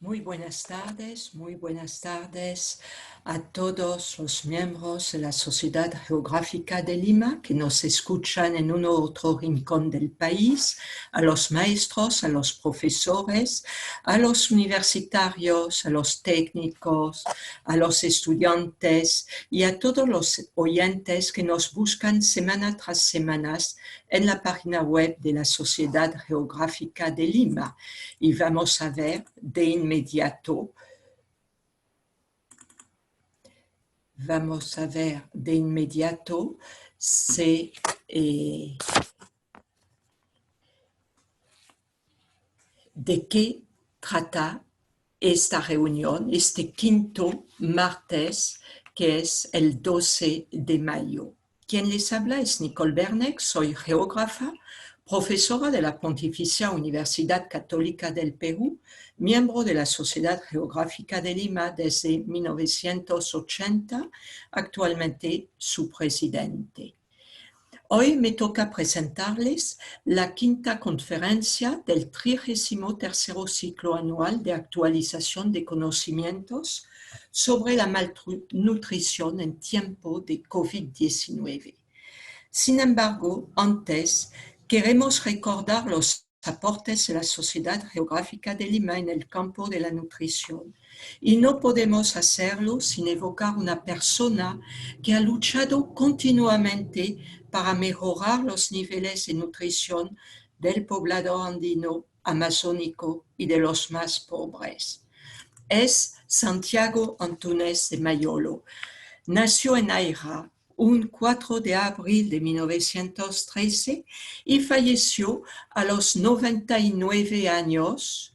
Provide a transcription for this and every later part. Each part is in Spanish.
Muy buenas tardes a todos los miembros de la Sociedad Geográfica de Lima que nos escuchan en uno u otro rincón del país, a los maestros, a los profesores, a los universitarios, a los técnicos, a los estudiantes y a todos los oyentes que nos buscan semana tras semana en la página web de la Sociedad Geográfica de Lima. Y vamos a ver de inmediato de qué trata esta reunión, este quinto martes, que es el 12 de mayo. Quien les habla es Nicole Berneck, soy geógrafa, profesora de la Pontificia Universidad Católica del Perú, miembro de la Sociedad Geográfica de Lima desde 1980, actualmente su presidente. Hoy me toca presentarles la quinta conferencia del 33º ciclo anual de actualización de conocimientos sobre la malnutrición en tiempo de COVID-19. Sin embargo, antes queremos recordar los aportes de la Sociedad Geográfica de Lima en el campo de la nutrición. Y no podemos hacerlo sin evocar una persona que ha luchado continuamente para mejorar los niveles de nutrición del poblado andino, amazónico y de los más pobres. Es Santiago Antúnez de Mayolo. Nació en Aira un 4 de abril de 1913 y falleció a los 99 años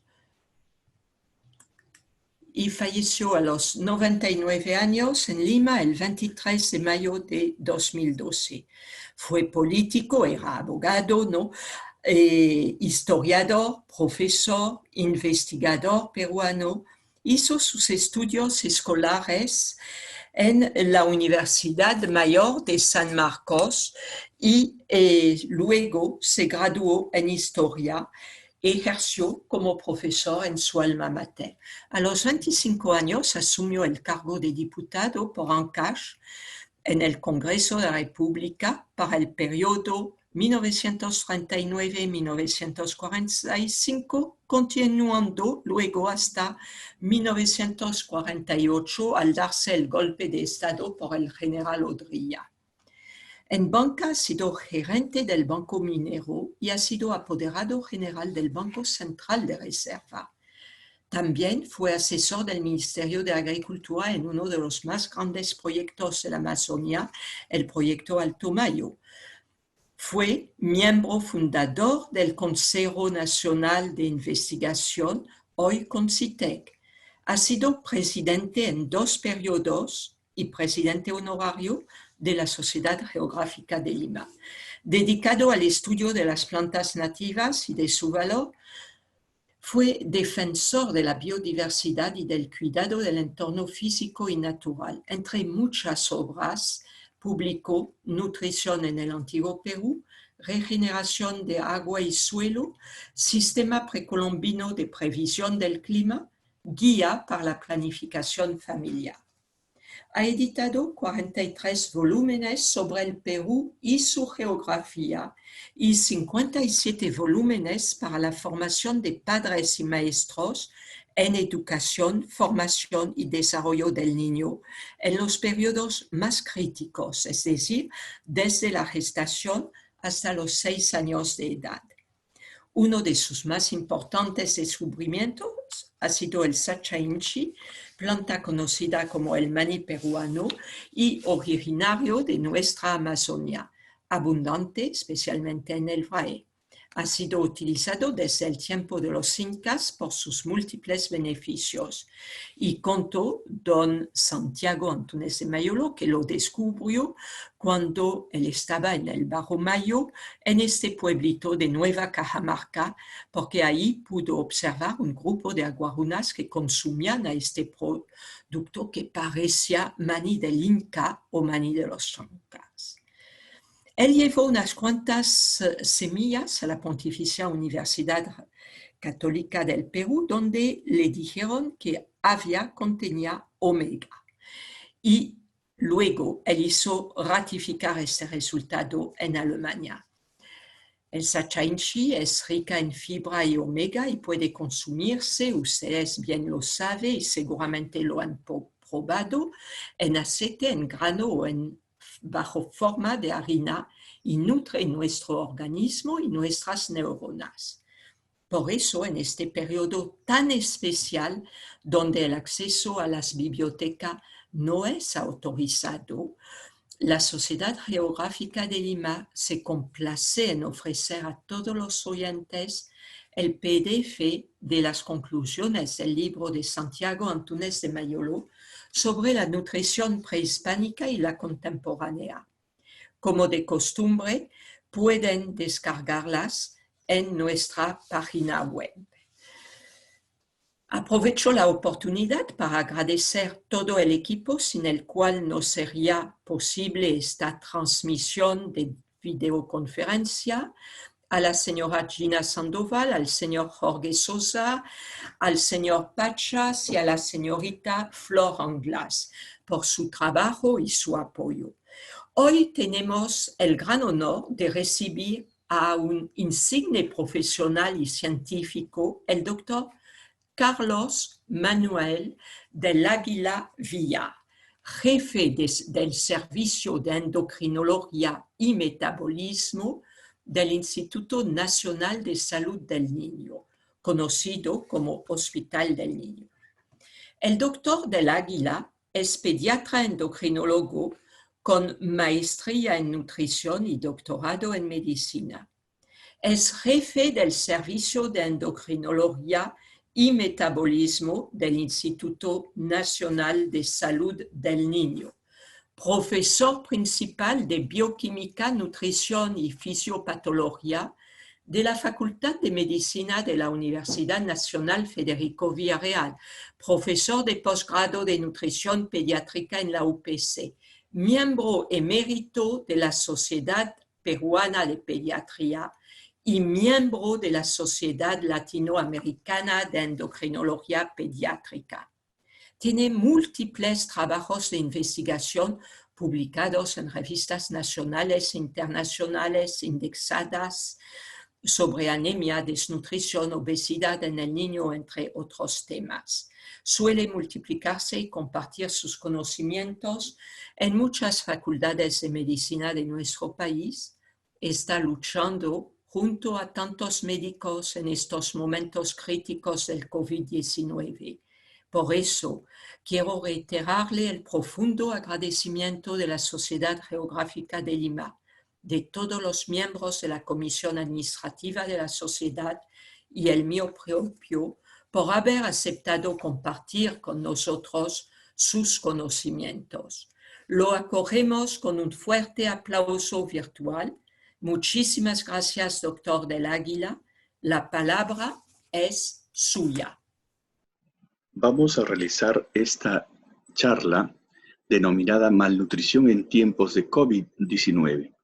en Lima el 23 de mayo de 2012. Fue político, era abogado, ¿no? Historiador, profesor, investigador peruano. Hizo sus estudios escolares en la Universidad Mayor de San Marcos y luego se graduó en Historia. Ejerció como profesor en su alma mater. A los 25 años asumió el cargo de diputado por Ancash en el Congreso de la República para el periodo 1939-1945, continuando luego hasta 1948 al darse el golpe de Estado por el general Odría. En banca ha sido gerente del Banco Minero y ha sido apoderado general del Banco Central de Reserva. También fue asesor del Ministerio de Agricultura en uno de los más grandes proyectos de la Amazonia, el proyecto Alto Mayo. Fue miembro fundador del Consejo Nacional de Investigación, hoy CONCITEC. Ha sido presidente en 2 periodos y presidente honorario de la Sociedad Geográfica de Lima. Dedicado al estudio de las plantas nativas y de su valor, fue defensor de la biodiversidad y del cuidado del entorno físico y natural. Entre muchas obras, publicó Nutrición en el Antiguo Perú, Regeneración de agua y suelo, Sistema precolombino de previsión del clima, Guía para la planificación familiar. Ha editado 43 volúmenes sobre el Perú y su geografía y 57 volúmenes para la formación de padres y maestros en educación, formación y desarrollo del niño en los periodos más críticos, es decir, desde la gestación hasta los 6 años de edad. Uno de sus más importantes descubrimientos ha sido el Sacha Inchi, planta conocida como el maní peruano y originario de nuestra Amazonia, abundante especialmente en el Valle. Ha sido utilizado desde el tiempo de los incas por sus múltiples beneficios y contó don Santiago Antúnez de Mayolo que lo descubrió cuando él estaba en el Bajo Mayo, en este pueblito de Nueva Cajamarca, porque ahí pudo observar un grupo de aguarunas que consumían a este producto que parecía maní del Inca o maní de los chancas. Él llevó unas cuantas semillas a la Pontificia Universidad Católica del Perú, donde le dijeron que contenía omega. Y luego él hizo ratificar este resultado en Alemania. El sachainchi es rica en fibra y omega y puede consumirse, ustedes bien lo saben y seguramente lo han probado, en aceite, en grano o bajo forma de harina y nutre nuestro organismo y nuestras neuronas. Por eso, en este periodo tan especial, donde el acceso a las bibliotecas no es autorizado, la Sociedad Geográfica de Lima se complace en ofrecer a todos los oyentes el PDF de las conclusiones del libro de Santiago Antúnez de Mayolo sobre la nutrición prehispánica y la contemporánea. Como de costumbre, pueden descargarlas en nuestra página web. Aprovecho la oportunidad para agradecer todo el equipo sin el cual no sería posible esta transmisión de videoconferencia, a la señora Gina Sandoval, al señor Jorge Sosa, al señor Pachas y a la señorita Flor Anglas por su trabajo y su apoyo. Hoy tenemos el gran honor de recibir a un insigne profesional y científico, el doctor Carlos Manuel del Águila Villa, jefe del Servicio de Endocrinología y Metabolismo del Instituto Nacional de Salud del Niño, conocido como Hospital del Niño. El doctor del Águila es pediatra endocrinólogo con maestría en nutrición y doctorado en medicina. Es jefe del Servicio de Endocrinología y Metabolismo del Instituto Nacional de Salud del Niño, profesor principal de Bioquímica, Nutrición y Fisiopatología de la Facultad de Medicina de la Universidad Nacional Federico Villarreal, profesor de posgrado de Nutrición Pediátrica en la UPC, miembro emérito de la Sociedad Peruana de Pediatría y miembro de la Sociedad Latinoamericana de Endocrinología Pediátrica. Tiene múltiples trabajos de investigación publicados en revistas nacionales e internacionales indexadas sobre anemia, desnutrición, obesidad en el niño, entre otros temas. Suele multiplicarse y compartir sus conocimientos en muchas facultades de medicina de nuestro país. Está luchando junto a tantos médicos en estos momentos críticos del COVID-19. Por eso, quiero reiterarle el profundo agradecimiento de la Sociedad Geográfica de Lima, de todos los miembros de la Comisión Administrativa de la Sociedad y el mío propio, por haber aceptado compartir con nosotros sus conocimientos. Lo acogemos con un fuerte aplauso virtual. Muchísimas gracias, doctor del Águila. La palabra es suya. Vamos a realizar esta charla denominada Malnutrición en tiempos de COVID-19.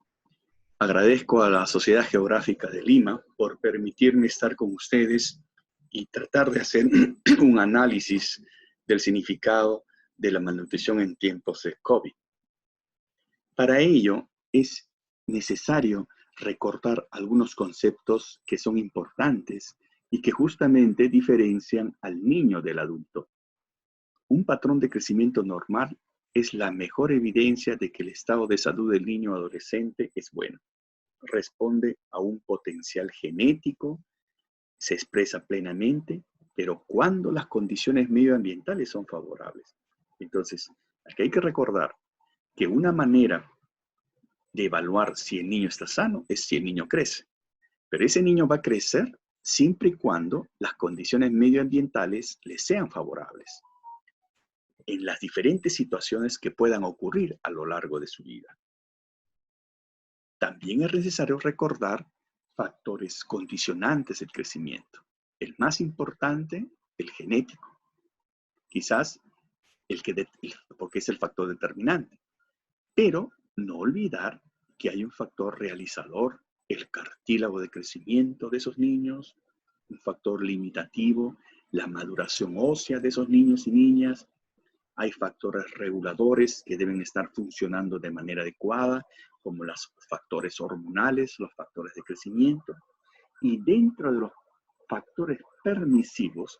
Agradezco a la Sociedad Geográfica de Lima por permitirme estar con ustedes y tratar de hacer un análisis del significado de la malnutrición en tiempos de COVID. Para ello es necesario recordar algunos conceptos que son importantes y que justamente diferencian al niño del adulto. Un patrón de crecimiento normal es la mejor evidencia de que el estado de salud del niño adolescente es bueno. Responde a un potencial genético, se expresa plenamente, pero cuando las condiciones medioambientales son favorables. Entonces, aquí hay que recordar que una manera de evaluar si el niño está sano es si el niño crece. Pero ese niño va a crecer siempre y cuando las condiciones medioambientales le sean favorables en las diferentes situaciones que puedan ocurrir a lo largo de su vida. También es necesario recordar factores condicionantes del crecimiento. El más importante, el genético. Quizás porque es el factor determinante. Pero no olvidar que hay un factor realizador, el cartílago de crecimiento de esos niños, un factor limitativo, la maduración ósea de esos niños y niñas. Hay factores reguladores que deben estar funcionando de manera adecuada, como los factores hormonales, los factores de crecimiento. Y dentro de los factores permisivos,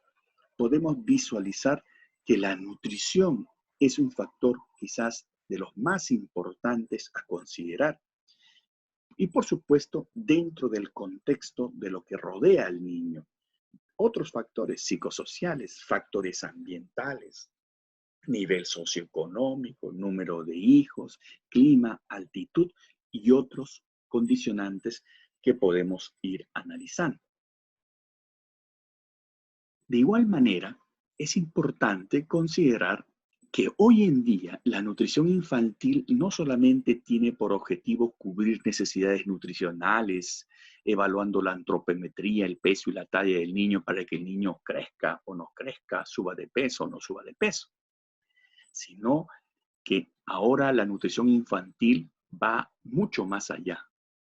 podemos visualizar que la nutrición es un factor quizás de los más importantes a considerar. Y por supuesto, dentro del contexto de lo que rodea al niño. Otros factores psicosociales, factores ambientales, nivel socioeconómico, número de hijos, clima, altitud y otros condicionantes que podemos ir analizando. De igual manera, es importante considerar que hoy en día la nutrición infantil no solamente tiene por objetivo cubrir necesidades nutricionales, evaluando la antropometría, el peso y la talla del niño para que el niño crezca o no crezca, suba de peso o no suba de peso, sino que ahora la nutrición infantil va mucho más allá,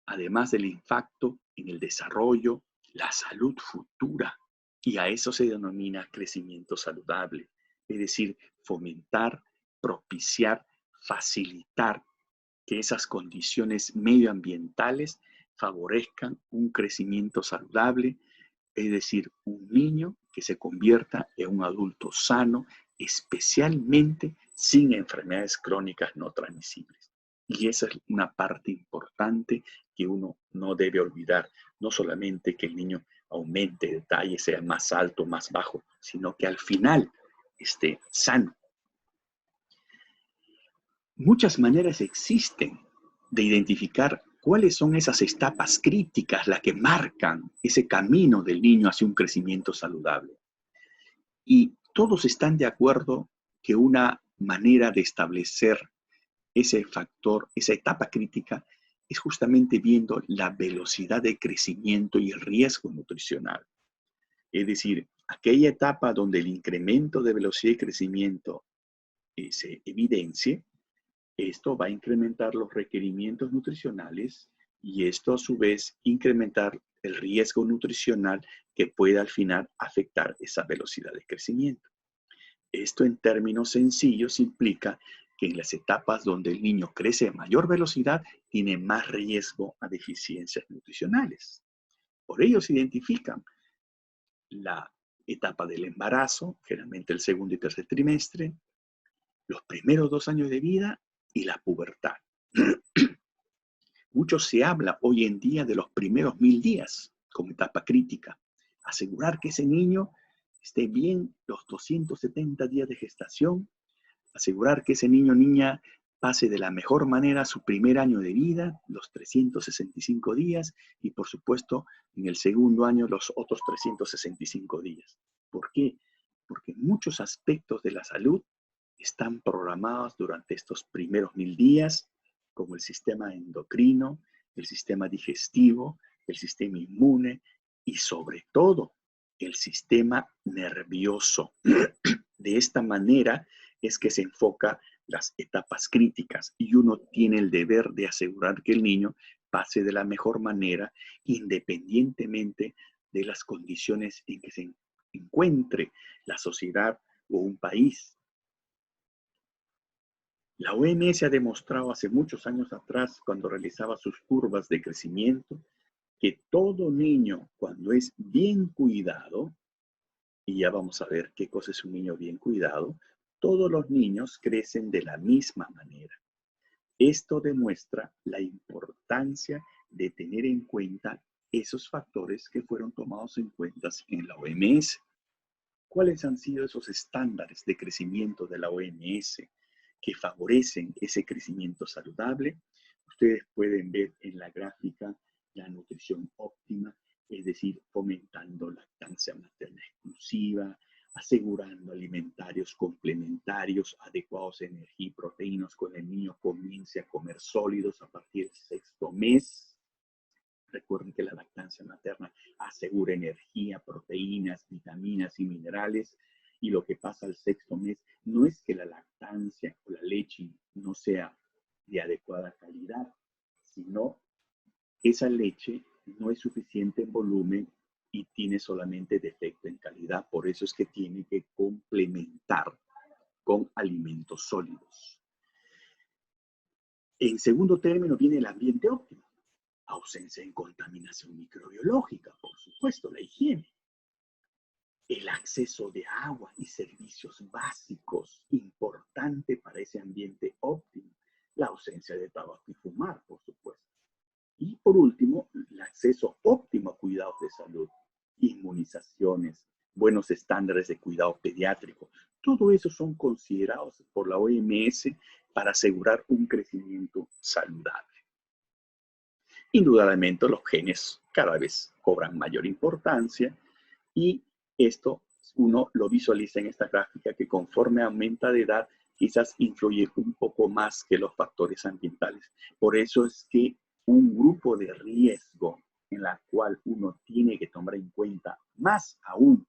además del impacto en el desarrollo, la salud futura, y a eso se denomina crecimiento saludable, es decir, fomentar, propiciar, facilitar que esas condiciones medioambientales favorezcan un crecimiento saludable, es decir, un niño que se convierta en un adulto sano, especialmente sin enfermedades crónicas no transmisibles. Y esa es una parte importante que uno no debe olvidar. No solamente que el niño aumente de talla, sea más alto, más bajo, sino que al final esté sano. Muchas maneras existen de identificar cuáles son esas etapas críticas, las que marcan ese camino del niño hacia un crecimiento saludable. Y todos están de acuerdo que una manera de establecer ese factor, esa etapa crítica, es justamente viendo la velocidad de crecimiento y el riesgo nutricional. Es decir, aquella etapa donde el incremento de velocidad de crecimiento se evidencie, esto va a incrementar los requerimientos nutricionales y esto a su vez incrementar el riesgo nutricional que pueda al final afectar esa velocidad de crecimiento. Esto en términos sencillos implica que en las etapas donde el niño crece a mayor velocidad tiene más riesgo a deficiencias nutricionales. Por ello se identifican la etapa del embarazo, generalmente el segundo y tercer trimestre, los primeros 2 años de vida y la pubertad. Mucho se habla hoy en día de los primeros 1000 días como etapa crítica. Asegurar que ese niño esté bien los 270 días de gestación, asegurar que ese niño o niña pase de la mejor manera su primer año de vida, los 365 días, y por supuesto en el segundo año los otros 365 días. ¿Por qué? Porque muchos aspectos de la salud están programados durante estos primeros 1000 días, como el sistema endocrino, el sistema digestivo, el sistema inmune y sobre todo el sistema nervioso. De esta manera es que se enfoca las etapas críticas y uno tiene el deber de asegurar que el niño pase de la mejor manera independientemente de las condiciones en que se encuentre la sociedad o un país. La OMS ha demostrado hace muchos años atrás, cuando realizaba sus curvas de crecimiento, que todo niño, cuando es bien cuidado, y ya vamos a ver qué cosa es un niño bien cuidado, todos los niños crecen de la misma manera. Esto demuestra la importancia de tener en cuenta esos factores que fueron tomados en cuenta en la OMS. ¿Cuáles han sido esos estándares de crecimiento de la OMS que favorecen ese crecimiento saludable? Ustedes pueden ver en la gráfica la nutrición óptima, es decir, fomentando lactancia materna exclusiva, asegurando alimentarios complementarios adecuados a energía y proteínas cuando el niño comience a comer sólidos a partir del 6º mes. Recuerden que la lactancia materna asegura energía, proteínas, vitaminas y minerales. Y lo que pasa al 6º mes no es que la lactancia o la leche no sea de adecuada calidad, sino que esa leche no es suficiente en volumen y tiene solamente defecto en calidad. Por eso es que tiene que complementar con alimentos sólidos. En segundo término viene el ambiente óptimo. Ausencia de contaminación microbiológica, por supuesto, la higiene. El acceso de agua y servicios básicos, importante para ese ambiente óptimo. La ausencia de tabaco y fumar, por supuesto. Y por último, el acceso óptimo a cuidados de salud, inmunizaciones, buenos estándares de cuidado pediátrico. Todo eso son considerados por la OMS para asegurar un crecimiento saludable. Indudablemente los genes cada vez cobran mayor importancia y esto uno lo visualiza en esta gráfica que conforme aumenta de edad quizás influye un poco más que los factores ambientales. Por eso es que un grupo de riesgo en la cual uno tiene que tomar en cuenta más aún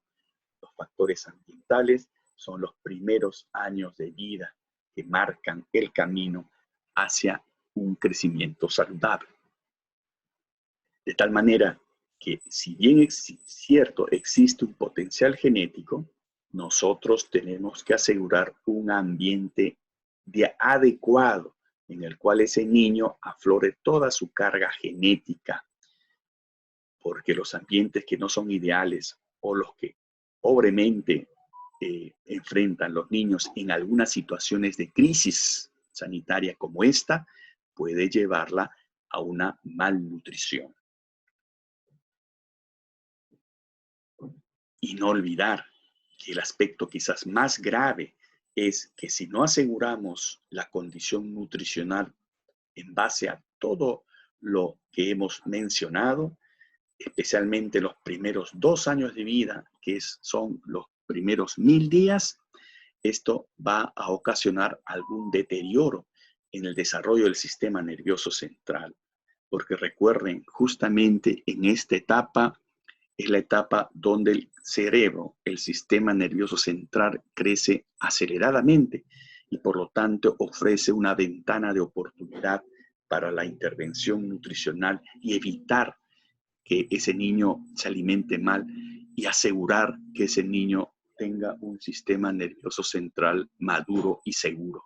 los factores ambientales son los primeros años de vida que marcan el camino hacia un crecimiento saludable. De tal manera que si bien es cierto existe un potencial genético, nosotros tenemos que asegurar un ambiente adecuado en el cual ese niño aflore toda su carga genética, porque los ambientes que no son ideales o los que pobremente enfrentan los niños en algunas situaciones de crisis sanitaria como esta, puede llevarla a una malnutrición. Y no olvidar que el aspecto quizás más grave es que si no aseguramos la condición nutricional en base a todo lo que hemos mencionado, especialmente los primeros 2 años de vida, que son los primeros 1000 días, esto va a ocasionar algún deterioro en el desarrollo del sistema nervioso central. Porque recuerden, justamente en esta etapa es la etapa donde el cerebro, el sistema nervioso central, crece aceleradamente y por lo tanto ofrece una ventana de oportunidad para la intervención nutricional y evitar que ese niño se alimente mal y asegurar que ese niño tenga un sistema nervioso central maduro y seguro.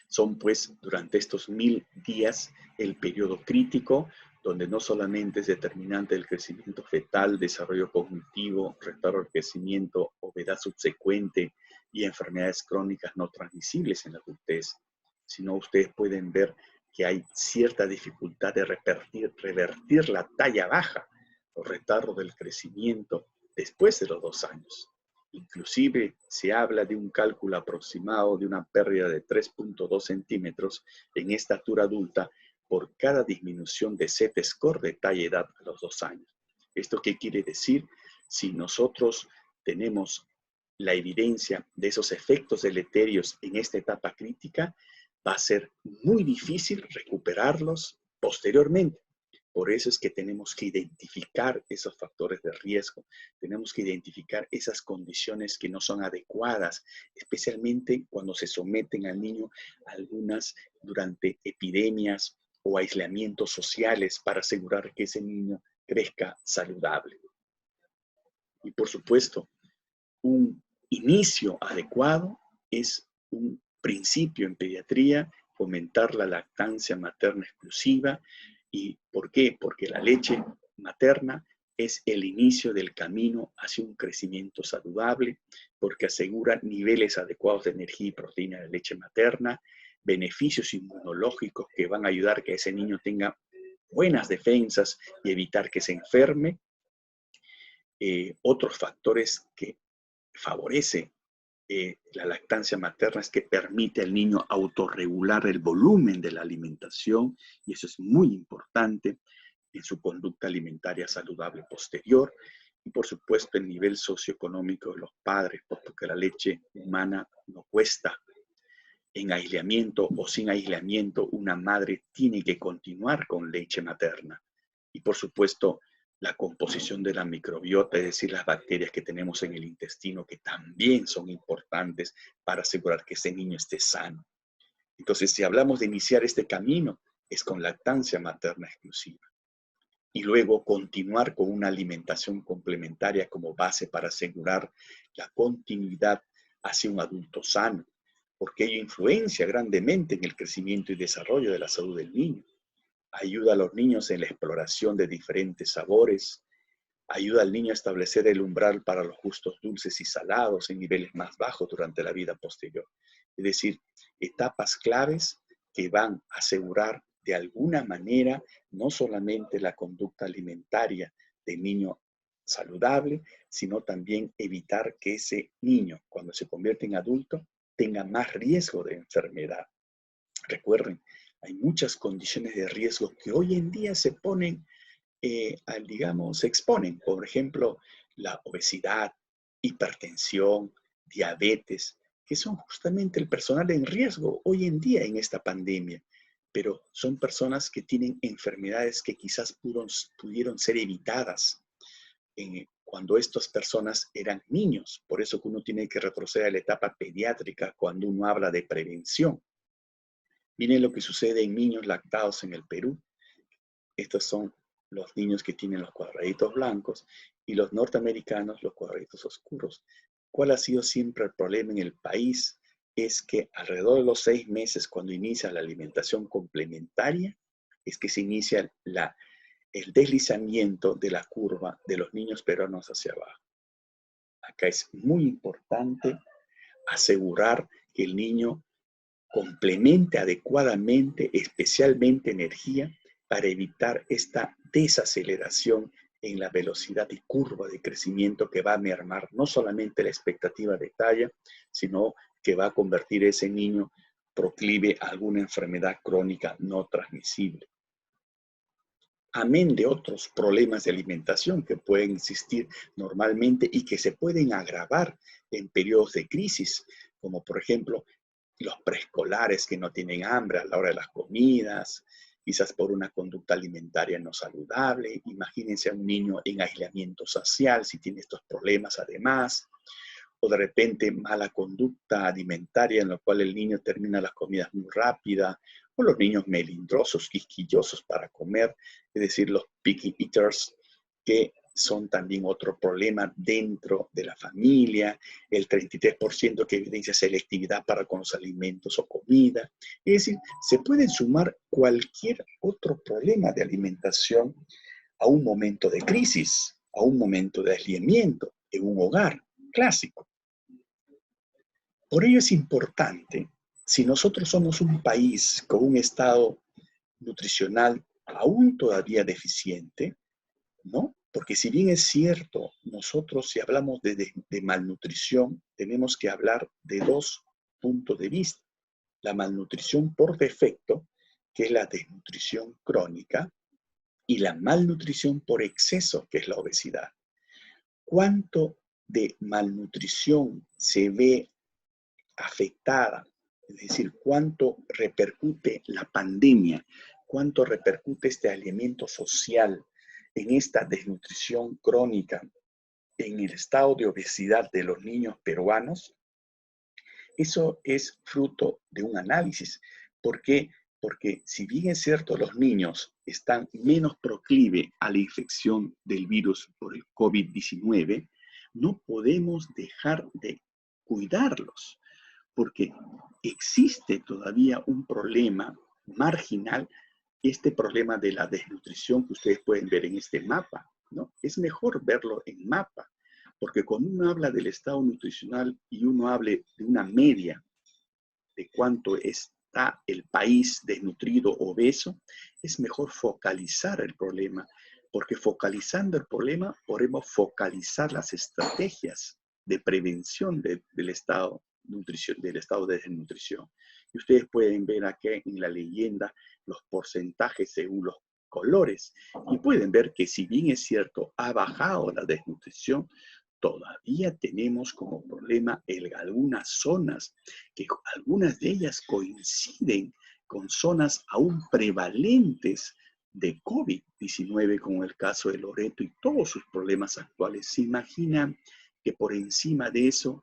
Son pues durante estos 1000 días el periodo crítico donde no solamente es determinante el crecimiento fetal, desarrollo cognitivo, retardo del crecimiento, obesidad subsecuente y enfermedades crónicas no transmisibles en la adultez, sino ustedes pueden ver que hay cierta dificultad de revertir la talla baja o retardo del crecimiento después de los 2 años. Inclusive se habla de un cálculo aproximado de una pérdida de 3.2 centímetros en estatura adulta por cada disminución de Z-score de talla-edad a los 2 años. ¿Esto qué quiere decir? Si nosotros tenemos la evidencia de esos efectos deleterios en esta etapa crítica, va a ser muy difícil recuperarlos posteriormente. Por eso es que tenemos que identificar esos factores de riesgo, tenemos que identificar esas condiciones que no son adecuadas, especialmente cuando se someten al niño a algunas durante epidemias o aislamientos sociales para asegurar que ese niño crezca saludable. Y por supuesto, un inicio adecuado es un principio en pediatría, fomentar la lactancia materna exclusiva. ¿Y por qué? Porque la leche materna es el inicio del camino hacia un crecimiento saludable, porque asegura niveles adecuados de energía y proteína de leche materna, beneficios inmunológicos que van a ayudar a que ese niño tenga buenas defensas y evitar que se enferme. Otros factores que favorece la lactancia materna es que permite al niño autorregular el volumen de la alimentación y eso es muy importante en su conducta alimentaria saludable posterior y por supuesto el nivel socioeconómico de los padres, porque la leche humana no cuesta. En aislamiento o sin aislamiento, una madre tiene que continuar con leche materna y por supuesto la composición de la microbiota, es decir, las bacterias que tenemos en el intestino, que también son importantes para asegurar que ese niño esté sano. Entonces, si hablamos de iniciar este camino, es con lactancia materna exclusiva. y luego continuar con una alimentación complementaria como base para asegurar la continuidad hacia un adulto sano, porque ello influencia grandemente en el crecimiento y desarrollo de la salud del niño. Ayuda a los niños en la exploración de diferentes sabores, ayuda al niño a establecer el umbral para los gustos dulces y salados en niveles más bajos durante la vida posterior. Es decir, etapas claves que van a asegurar de alguna manera no solamente la conducta alimentaria del niño saludable, sino también evitar que ese niño, cuando se convierte en adulto, tenga más riesgo de enfermedad. Recuerden, hay muchas condiciones de riesgo que hoy en día se ponen, digamos, se exponen. Por ejemplo, la obesidad, hipertensión, diabetes, que son justamente el personal en riesgo hoy en día en esta pandemia. Pero son personas que tienen enfermedades que quizás pudieron ser evitadas cuando estas personas eran niños. Por eso que uno tiene que retroceder a la etapa pediátrica cuando uno habla de prevención. Miren lo que sucede en niños lactados en el Perú. Estos son los niños que tienen los cuadraditos blancos y los norteamericanos los cuadraditos oscuros. ¿Cuál ha sido siempre el problema en el país? Es que alrededor de los 6 meses, cuando inicia la alimentación complementaria, es que se inicia el deslizamiento de la curva de los niños peruanos hacia abajo. Acá es muy importante asegurar que el niño complemente adecuadamente, especialmente energía, para evitar esta desaceleración en la velocidad y curva de crecimiento que va a mermar no solamente la expectativa de talla, sino que va a convertir ese niño proclive a alguna enfermedad crónica no transmisible. Amén de otros problemas de alimentación que pueden existir normalmente y que se pueden agravar en periodos de crisis, como por ejemplo los preescolares que no tienen hambre a la hora de las comidas, quizás por una conducta alimentaria no saludable. Imagínense a un niño en aislamiento social si tiene estos problemas además, o de repente mala conducta alimentaria en la cual el niño termina las comidas muy rápida, o los niños melindrosos, quisquillosos para comer, es decir, los picky eaters, que son también otro problema dentro de la familia, el 33% que evidencia selectividad para con los alimentos o comida. Es decir, se pueden sumar cualquier otro problema de alimentación a un momento de crisis, a un momento de aislamiento en un hogar clásico. Por ello es importante, si nosotros somos un país con un estado nutricional aún todavía deficiente, ¿no? Porque si bien es cierto, nosotros si hablamos de malnutrición, tenemos que hablar de dos puntos de vista. La malnutrición por defecto, que es la desnutrición crónica, y la malnutrición por exceso, que es la obesidad. ¿Cuánto de malnutrición se ve afectada? Es decir, ¿cuánto repercute la pandemia? ¿Cuánto repercute este aislamiento social en esta desnutrición crónica, en el estado de obesidad de los niños peruanos? Eso es fruto de un análisis. ¿Por qué? Porque si bien es cierto, los niños están menos proclive a la infección del virus por el COVID-19, no podemos dejar de cuidarlos, porque existe todavía un problema marginal, este problema de la desnutrición que ustedes pueden ver en este mapa, ¿no? Es mejor verlo en mapa, porque cuando uno habla del estado nutricional y uno hable de una media de cuánto está el país desnutrido, obeso, es mejor focalizar el problema, porque focalizando el problema podemos focalizar las estrategias de prevención del estado de desnutrición. Y ustedes pueden ver aquí en la leyenda los porcentajes según los colores y pueden ver que si bien es cierto, ha bajado la desnutrición, todavía tenemos como problema algunas zonas, que algunas de ellas coinciden con zonas aún prevalentes de COVID-19, como el caso de Loreto y todos sus problemas actuales. ¿Se imaginan que por encima de eso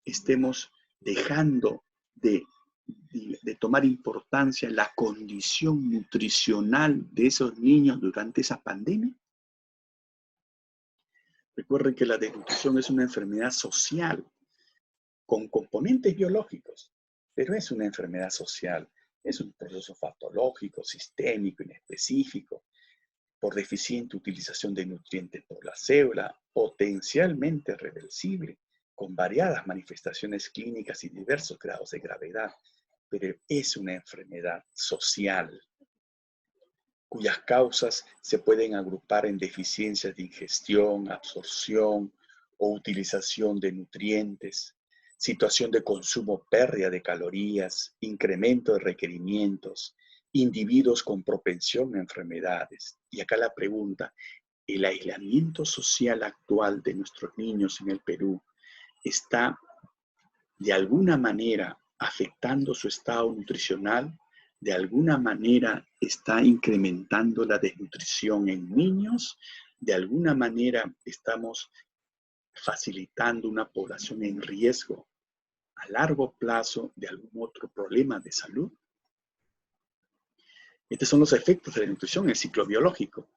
estemos dejando de de tomar importancia la condición nutricional de esos niños durante esa pandemia? Recuerden que la desnutrición es una enfermedad social con componentes biológicos, pero es una enfermedad social, es un proceso patológico, sistémico, inespecífico, por deficiente utilización de nutrientes por la célula, potencialmente reversible, con variadas manifestaciones clínicas y diversos grados de gravedad, pero es una enfermedad social, cuyas causas se pueden agrupar en deficiencias de ingestión, absorción o utilización de nutrientes, situación de consumo, pérdida de calorías, incremento de requerimientos, individuos con propensión a enfermedades. Y acá la pregunta, ¿el aislamiento social actual de nuestros niños en el Perú está de alguna manera afectando su estado nutricional? ¿De alguna manera está incrementando la desnutrición en niños? ¿De alguna manera estamos facilitando una población en riesgo a largo plazo de algún otro problema de salud? Estos son los efectos de la nutrición, el ciclo biológico,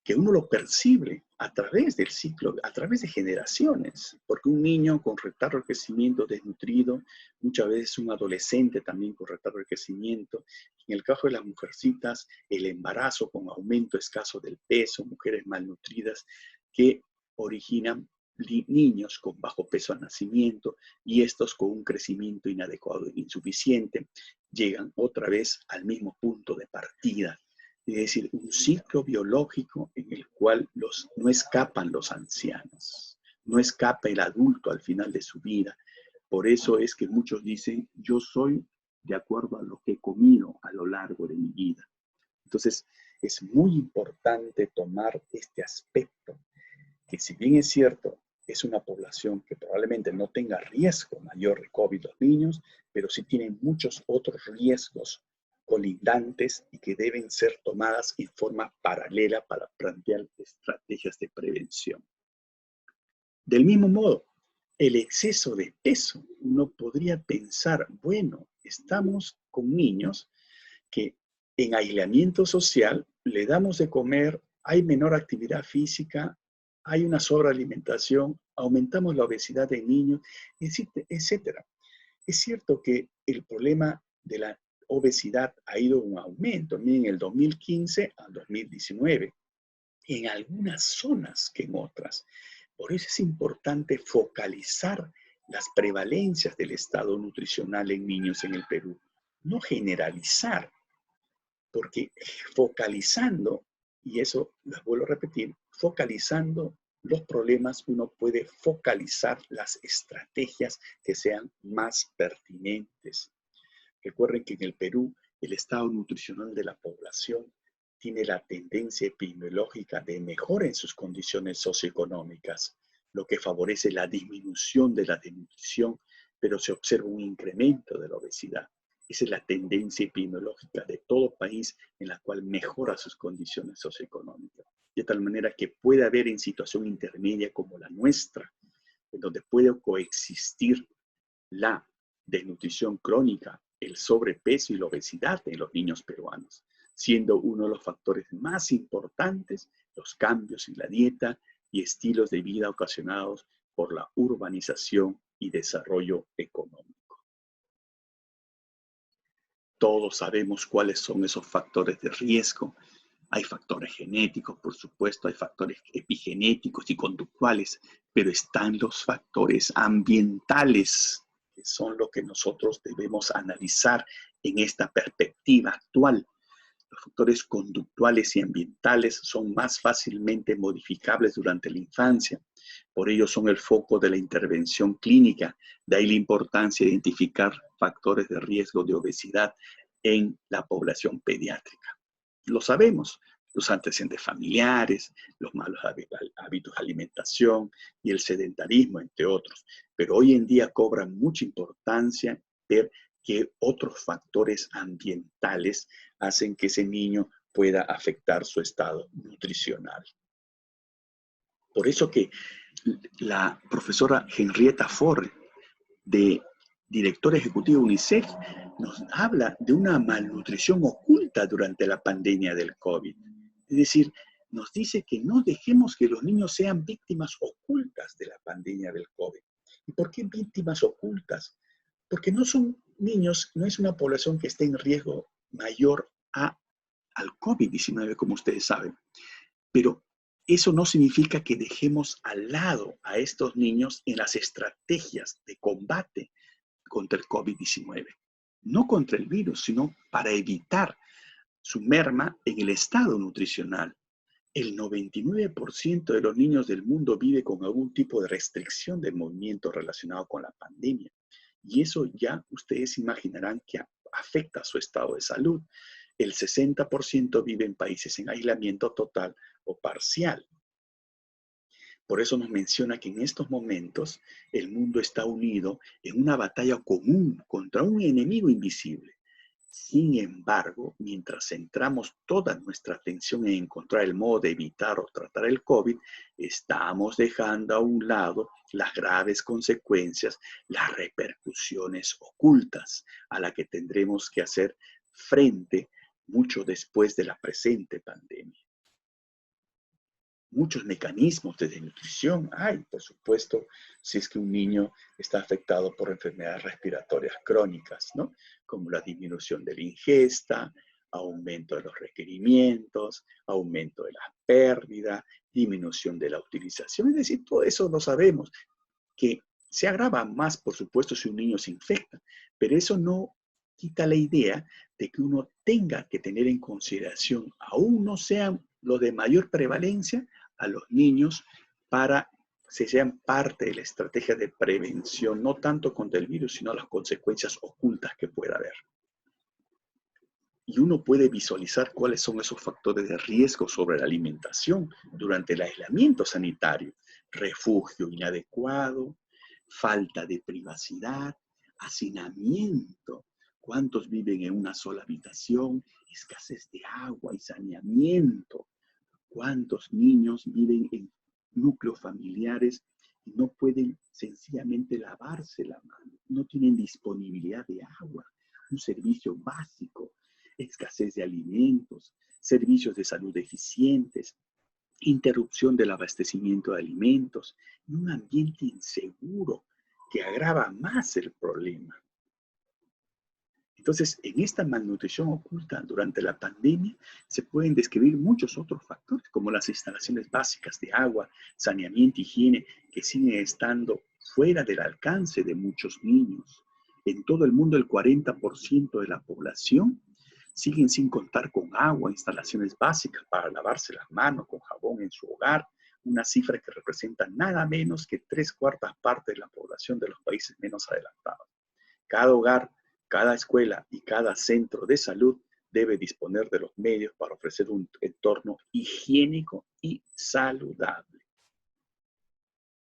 que uno lo percibe a través del ciclo, a través de generaciones, porque un niño con retardo de crecimiento desnutrido, muchas veces un adolescente también con retardo de crecimiento, en el caso de las mujercitas, el embarazo con aumento escaso del peso, mujeres malnutridas que originan niños con bajo peso al nacimiento y estos con un crecimiento inadecuado e insuficiente, llegan otra vez al mismo punto de partida. Es decir, un ciclo biológico en el cual no escapan los ancianos, no escapa el adulto al final de su vida. Por eso es que muchos dicen, yo soy de acuerdo a lo que he comido a lo largo de mi vida. Entonces, es muy importante tomar este aspecto, que si bien es cierto, es una población que probablemente no tenga riesgo mayor de COVID los niños, pero sí tienen muchos otros riesgos colindantes y que deben ser tomadas en forma paralela para plantear estrategias de prevención. Del mismo modo, el exceso de peso, uno podría pensar, bueno, estamos con niños que en aislamiento social le damos de comer, hay menor actividad física, hay una sobrealimentación, aumentamos la obesidad de niños, etc. Es cierto que el problema de la obesidad ha ido en aumento, en el 2015 al 2019, en algunas zonas que en otras. Por eso es importante focalizar las prevalencias del estado nutricional en niños en el Perú, no generalizar, porque focalizando, y eso les vuelvo a repetir, focalizando los problemas, uno puede focalizar las estrategias que sean más pertinentes. Recuerden que en el Perú el estado nutricional de la población tiene la tendencia epidemiológica de mejora en sus condiciones socioeconómicas, lo que favorece la disminución de la desnutrición, pero se observa un incremento de la obesidad. Esa es la tendencia epidemiológica de todo país en la cual mejora sus condiciones socioeconómicas. De tal manera que puede haber en situación intermedia como la nuestra, en donde puede coexistir la desnutrición crónica, el sobrepeso y la obesidad en los niños peruanos, siendo uno de los factores más importantes los cambios en la dieta y estilos de vida ocasionados por la urbanización y desarrollo económico. Todos sabemos cuáles son esos factores de riesgo. Hay factores genéticos, por supuesto, hay factores epigenéticos y conductuales, pero están los factores ambientales, que son lo que nosotros debemos analizar en esta perspectiva actual. Los factores conductuales y ambientales son más fácilmente modificables durante la infancia. Por ello son el foco de la intervención clínica. De ahí la importancia de identificar factores de riesgo de obesidad en la población pediátrica. Lo sabemos, los antecedentes familiares, los malos hábitos de alimentación y el sedentarismo, entre otros. Pero hoy en día cobra mucha importancia ver qué otros factores ambientales hacen que ese niño pueda afectar su estado nutricional. Por eso que la profesora Henrietta Fore, directora ejecutiva de UNICEF, nos habla de una malnutrición oculta durante la pandemia del COVID. Es decir, nos dice que no dejemos que los niños sean víctimas ocultas de la pandemia del COVID. ¿Y por qué víctimas ocultas? Porque no son niños, no es una población que esté en riesgo mayor al COVID-19, como ustedes saben. Pero eso no significa que dejemos al lado a estos niños en las estrategias de combate contra el COVID-19. No contra el virus, sino para evitar su merma en el estado nutricional. El 99% de los niños del mundo vive con algún tipo de restricción del movimiento relacionado con la pandemia. Y eso ya ustedes imaginarán que afecta a su estado de salud. El 60% vive en países en aislamiento total o parcial. Por eso nos menciona que en estos momentos el mundo está unido en una batalla común contra un enemigo invisible. Sin embargo, mientras centramos toda nuestra atención en encontrar el modo de evitar o tratar el COVID, estamos dejando a un lado las graves consecuencias, las repercusiones ocultas a las que tendremos que hacer frente mucho después de la presente pandemia. Muchos mecanismos de desnutrición hay, por supuesto, si es que un niño está afectado por enfermedades respiratorias crónicas, ¿no? Como la disminución de la ingesta, aumento de los requerimientos, aumento de la pérdida, disminución de la utilización. Es decir, todo eso lo sabemos, que se agrava más, por supuesto, si un niño se infecta, pero eso no quita la idea de que uno tenga que tener en consideración, aún no sean los de mayor prevalencia, a los niños para que sean parte de la estrategia de prevención, no tanto contra el virus, sino las consecuencias ocultas que pueda haber. Y uno puede visualizar cuáles son esos factores de riesgo sobre la alimentación durante el aislamiento sanitario. Refugio inadecuado, falta de privacidad, hacinamiento. ¿Cuántos viven en una sola habitación? Escasez de agua y saneamiento. ¿Cuántos niños viven en núcleos familiares y no pueden sencillamente lavarse la mano? No tienen disponibilidad de agua, un servicio básico, escasez de alimentos, servicios de salud deficientes, interrupción del abastecimiento de alimentos, y un ambiente inseguro que agrava más el problema. Entonces, en esta malnutrición oculta durante la pandemia se pueden describir muchos otros factores, como las instalaciones básicas de agua, saneamiento, higiene, que siguen estando fuera del alcance de muchos niños. En todo el mundo, el 40% de la población siguen sin contar con agua, instalaciones básicas para lavarse las manos con jabón en su hogar, una cifra que representa nada menos que 3/4 partes de la población de los países menos adelantados. Cada hogar, cada escuela y cada centro de salud debe disponer de los medios para ofrecer un entorno higiénico y saludable.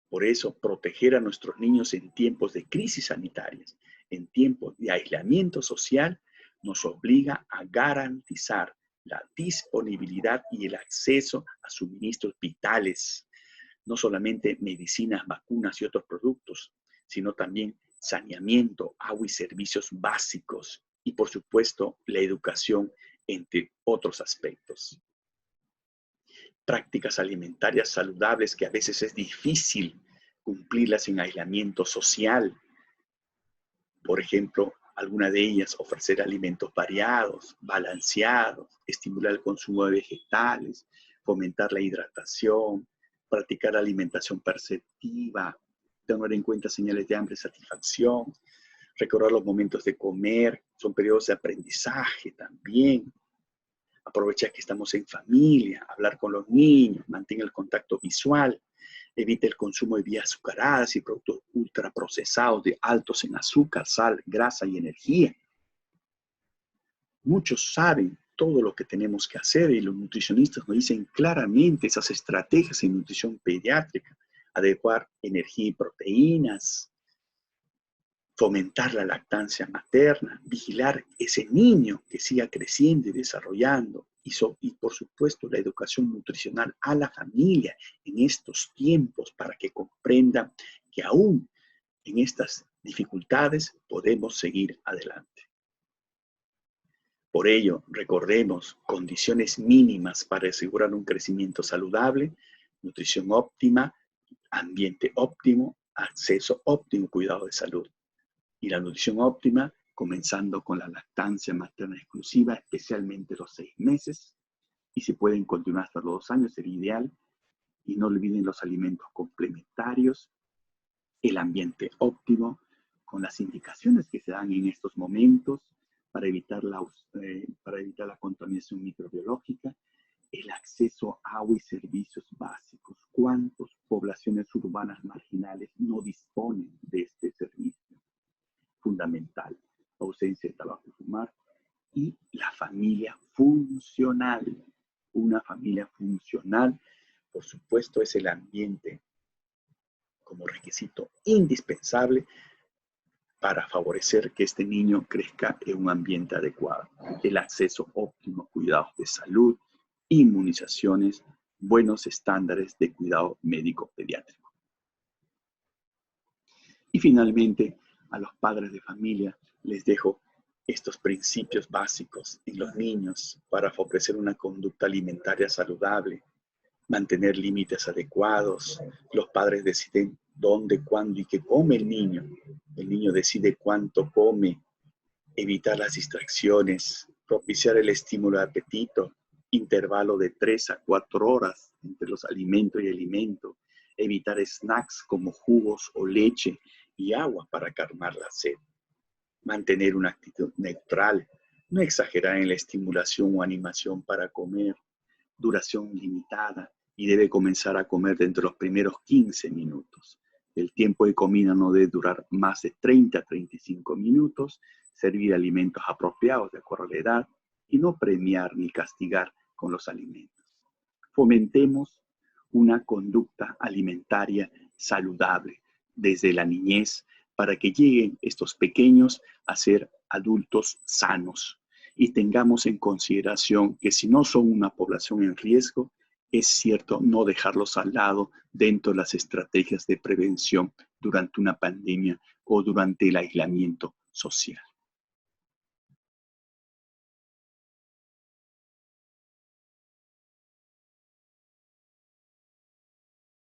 Por eso, proteger a nuestros niños en tiempos de crisis sanitarias, en tiempos de aislamiento social, nos obliga a garantizar la disponibilidad y el acceso a suministros vitales, no solamente medicinas, vacunas y otros productos, sino también saneamiento, agua y servicios básicos y, por supuesto, la educación, entre otros aspectos. Prácticas alimentarias saludables que a veces es difícil cumplirlas en aislamiento social. Por ejemplo, alguna de ellas, ofrecer alimentos variados, balanceados, estimular el consumo de vegetales, fomentar la hidratación, practicar alimentación perceptiva, tener en cuenta señales de hambre y satisfacción, recordar los momentos de comer, son periodos de aprendizaje también. Aprovechar que estamos en familia, hablar con los niños, mantener el contacto visual, evite el consumo de bebidas azucaradas y productos ultraprocesados altos en azúcar, sal, grasa y energía. Muchos saben todo lo que tenemos que hacer y los nutricionistas nos dicen claramente esas estrategias en nutrición pediátrica, adecuar energía y proteínas, fomentar la lactancia materna, vigilar ese niño que siga creciendo y desarrollando y por supuesto la educación nutricional a la familia en estos tiempos para que comprendan que aún en estas dificultades podemos seguir adelante. Por ello, recordemos condiciones mínimas para asegurar un crecimiento saludable, nutrición óptima, ambiente óptimo, acceso óptimo, cuidado de salud. Y la nutrición óptima, comenzando con la lactancia materna exclusiva, especialmente los 6 meses, y si pueden continuar hasta los 2 años, sería ideal. Y no olviden los alimentos complementarios, el ambiente óptimo, con las indicaciones que se dan en estos momentos para evitar la contaminación microbiológica, el acceso a agua y servicios básicos. ¿Cuántas poblaciones urbanas marginales no disponen de este servicio? Fundamental, ausencia de tabaco y fumar, y la familia funcional. Una familia funcional, por supuesto, es el ambiente como requisito indispensable para favorecer que este niño crezca en un ambiente adecuado. El acceso óptimo a cuidados de salud, inmunizaciones, buenos estándares de cuidado médico pediátrico. Y finalmente, a los padres de familia les dejo estos principios básicos en los niños para favorecer una conducta alimentaria saludable, mantener límites adecuados. Los padres deciden dónde, cuándo y qué come el niño. El niño decide cuánto come, evitar las distracciones, propiciar el estímulo de apetito, intervalo de 3 a 4 horas entre los alimentos y alimento, evitar snacks como jugos o leche y agua para calmar la sed. Mantener una actitud neutral, no exagerar en la estimulación o animación para comer, duración limitada y debe comenzar a comer dentro de los primeros 15 minutos. El tiempo de comida no debe durar más de 30 a 35 minutos, servir alimentos apropiados de acuerdo a la edad y no premiar ni castigar con los alimentos. Fomentemos una conducta alimentaria saludable desde la niñez para que lleguen estos pequeños a ser adultos sanos y tengamos en consideración que si no son una población en riesgo, es cierto no dejarlos al lado dentro de las estrategias de prevención durante una pandemia o durante el aislamiento social.